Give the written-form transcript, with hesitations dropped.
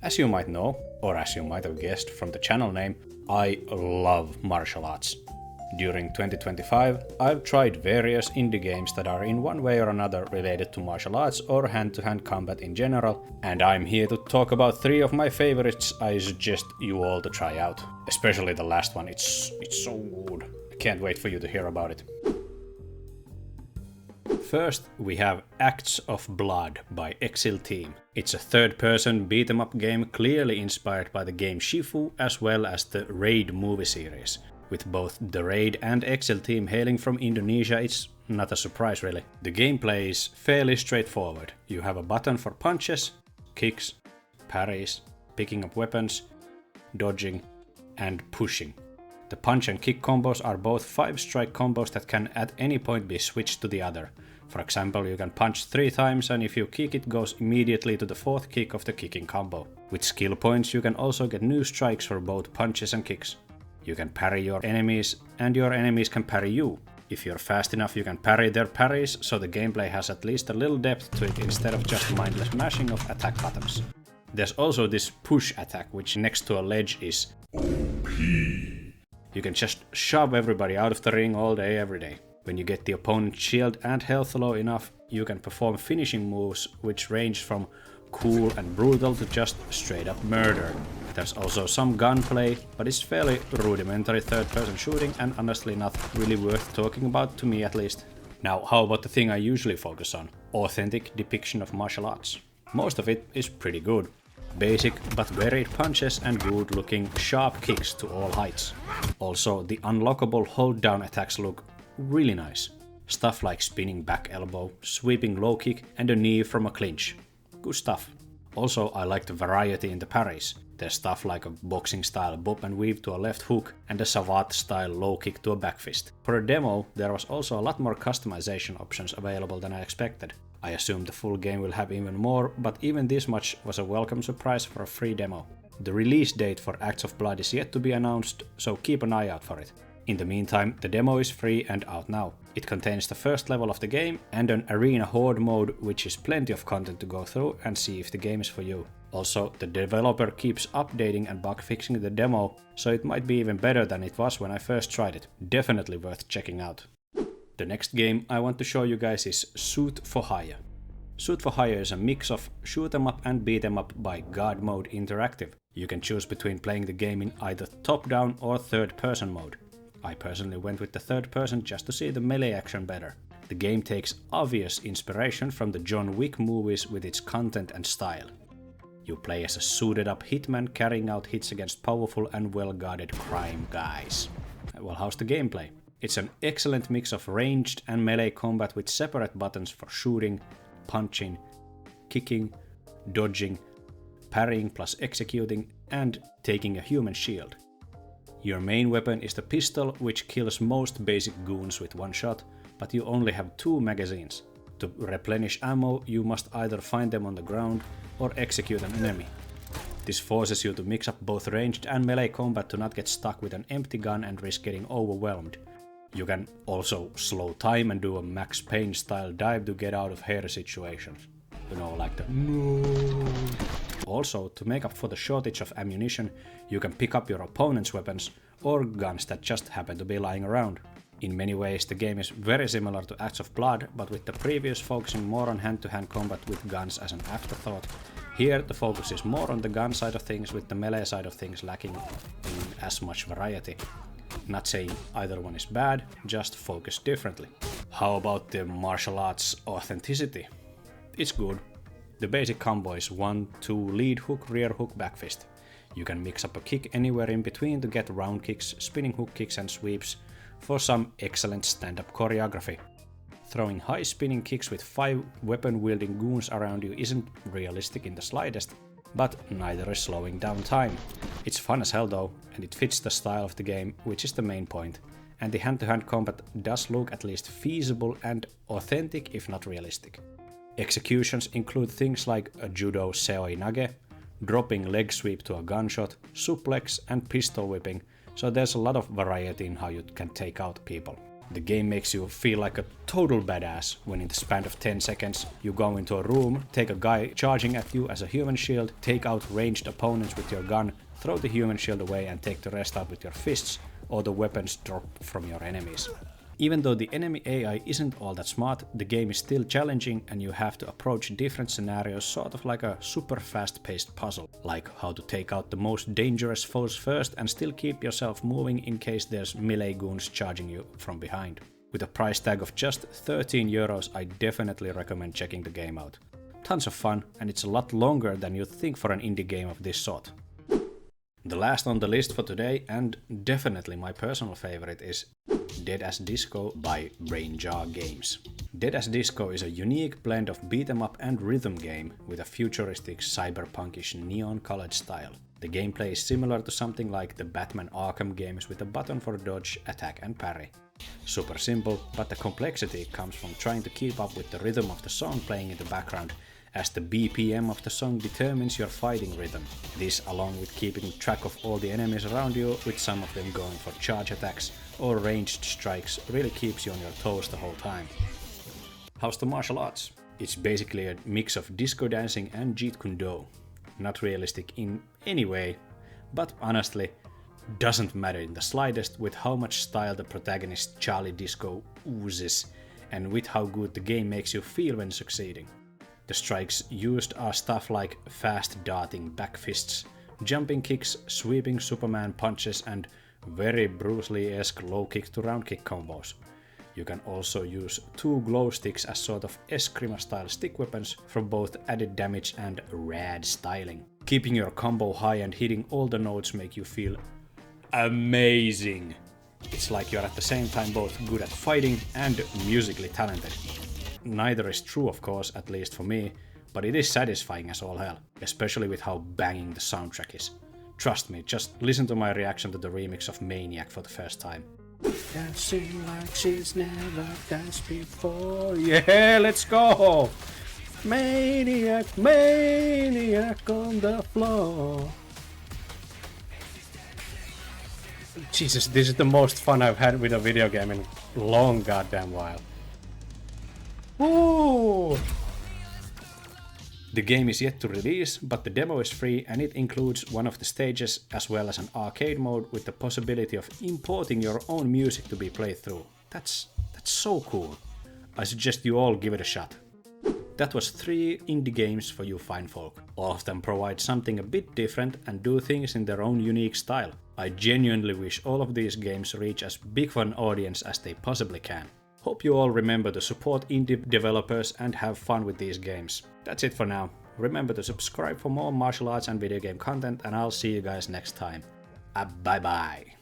As you might know, or as you might have guessed from the channel name, I love martial arts. During 2025, I've tried various indie games that are in one way or another related to martial arts or hand-to-hand combat in general, and I'm here to talk about 3 of my favorites I suggest you all to try out. Especially the last one, it's so good. I can't wait for you to hear about it. First, we have Acts of Blood by Exil Team. It's a third-person beat-em-up game clearly inspired by the game Shifu as well as the Raid movie series. With both the Raid and Exil Team hailing from Indonesia, it's not a surprise really. The gameplay is fairly straightforward. You have a button for punches, kicks, parries, picking up weapons, dodging, and pushing. The punch and kick combos are both 5-strike combos that can at any point be switched to the other. For example, you can punch 3 times and if you kick it goes immediately to the 4th kick of the kicking combo. With skill points you can also get new strikes for both punches and kicks. You can parry your enemies and your enemies can parry you. If you're fast enough you can parry their parries, so the gameplay has at least a little depth to it instead of just mindless mashing of attack buttons. There's also this push attack, which next to a ledge is OP. You can just shove everybody out of the ring all day every day. When you get the opponent's shield and health low enough, you can perform finishing moves which range from cool and brutal to just straight up murder. There's also some gunplay, but it's fairly rudimentary third-person shooting and honestly not really worth talking about, to me at least. Now, how about the thing I usually focus on? Authentic depiction of martial arts. Most of it is pretty good. Basic but varied punches and good looking sharp kicks to all heights. Also, the unlockable hold down attacks look really nice. Stuff like spinning back elbow, sweeping low kick and a knee from a clinch. Good stuff. Also, I like the variety in the parries. There's stuff like a boxing style bob and weave to a left hook and a savate style low kick to a back fist. For a demo, there was also a lot more customization options available than I expected. I assume the full game will have even more, but even this much was a welcome surprise for a free demo. The release date for Acts of Blood is yet to be announced, so keep an eye out for it. In the meantime, the demo is free and out now. It contains the first level of the game and an arena horde mode, which is plenty of content to go through and see if the game is for you. Also, the developer keeps updating and bug fixing the demo, so it might be even better than it was when I first tried it. Definitely worth checking out. The next game I want to show you guys is Shoot for Hire. Shoot for Hire is a mix of shoot 'em up and beat 'em up by God Mode Interactive. You can choose between playing the game in either top-down or third-person mode. I personally went with the third person just to see the melee action better. The game takes obvious inspiration from the John Wick movies with its content and style. You play as a suited up hitman carrying out hits against powerful and well-guarded crime guys. Well, how's the gameplay? It's an excellent mix of ranged and melee combat with separate buttons for shooting, punching, kicking, dodging, parrying plus executing, and taking a human shield. Your main weapon is the pistol, which kills most basic goons with one shot, but you only have 2 magazines. To replenish ammo, you must either find them on the ground or execute an enemy. This forces you to mix up both ranged and melee combat to not get stuck with an empty gun and risk getting overwhelmed. You can also slow time and do a Max Payne style dive to get out of hairy situations. You know, like the no. Also, to make up for the shortage of ammunition, you can pick up your opponent's weapons or guns that just happen to be lying around. In many ways, the game is very similar to Acts of Blood, but with the previous focusing more on hand-to-hand combat with guns as an afterthought. Here, the focus is more on the gun side of things, with the melee side of things lacking in as much variety. Not saying either one is bad, just focused differently. How about the martial arts authenticity? It's good. The basic combo is 1-2 lead hook, rear hook, back fist. You can mix up a kick anywhere in between to get round kicks, spinning hook kicks and sweeps for some excellent stand-up choreography. Throwing high spinning kicks with 5 weapon-wielding goons around you isn't realistic in the slightest, but neither is slowing down time. It's fun as hell though, and it fits the style of the game, which is the main point. And the hand-to-hand combat does look at least feasible and authentic if not realistic. Executions include things like a judo seoi nage, dropping leg sweep to a gunshot, suplex and pistol whipping, so there's a lot of variety in how you can take out people. The game makes you feel like a total badass when in the span of 10 seconds you go into a room, take a guy charging at you as a human shield, take out ranged opponents with your gun, throw the human shield away and take the rest out with your fists, or the weapons drop from your enemies. Even though the enemy AI isn't all that smart, the game is still challenging and you have to approach different scenarios sort of like a super fast-paced puzzle, like how to take out the most dangerous foes first and still keep yourself moving in case there's melee goons charging you from behind. With a price tag of just 13 euros, I definitely recommend checking the game out. Tons of fun, and it's a lot longer than you'd think for an indie game of this sort. The last on the list for today, and definitely my personal favorite, is Dead as Disco by Brainjar Games. Dead as Disco is a unique blend of beat-em-up and rhythm game with a futuristic cyberpunkish neon-colored style. The gameplay is similar to something like the Batman Arkham games with a button for dodge, attack and parry. Super simple, but the complexity comes from trying to keep up with the rhythm of the song playing in the background, as the BPM of the song determines your fighting rhythm. This, along with keeping track of all the enemies around you, with some of them going for charge attacks or ranged strikes, really keeps you on your toes the whole time. How's the martial arts? It's basically a mix of disco dancing and Jeet Kune Do. Not realistic in any way, but honestly, doesn't matter in the slightest with how much style the protagonist Charlie Disco oozes, and with how good the game makes you feel when succeeding. The strikes used are stuff like fast darting back fists, jumping kicks, sweeping Superman punches and very Bruce Lee-esque low kick to round kick combos. You can also use two glow sticks as sort of Eskrima style stick weapons for both added damage and rad styling. Keeping your combo high and hitting all the notes make you feel amazing. It's like you're at the same time both good at fighting and musically talented. Neither is true, of course, at least for me, but it is satisfying as all hell, especially with how banging the soundtrack is. Trust me, just listen to my reaction to the remix of Maniac for the first time. Dancing like she's never danced before. Yeah, let's go! Maniac, maniac on the floor. Jesus, this is the most fun I've had with a video game in a long goddamn while. Woo! The game is yet to release, but the demo is free and it includes one of the stages as well as an arcade mode with the possibility of importing your own music to be played through. That's so cool. I suggest you all give it a shot. That was 3 indie games for you fine folk. All of them provide something a bit different and do things in their own unique style. I genuinely wish all of these games reach as big of an audience as they possibly can. Hope you all remember to support indie developers and have fun with these games. That's it for now. Remember to subscribe for more martial arts and video game content, and I'll see you guys next time. Bye bye.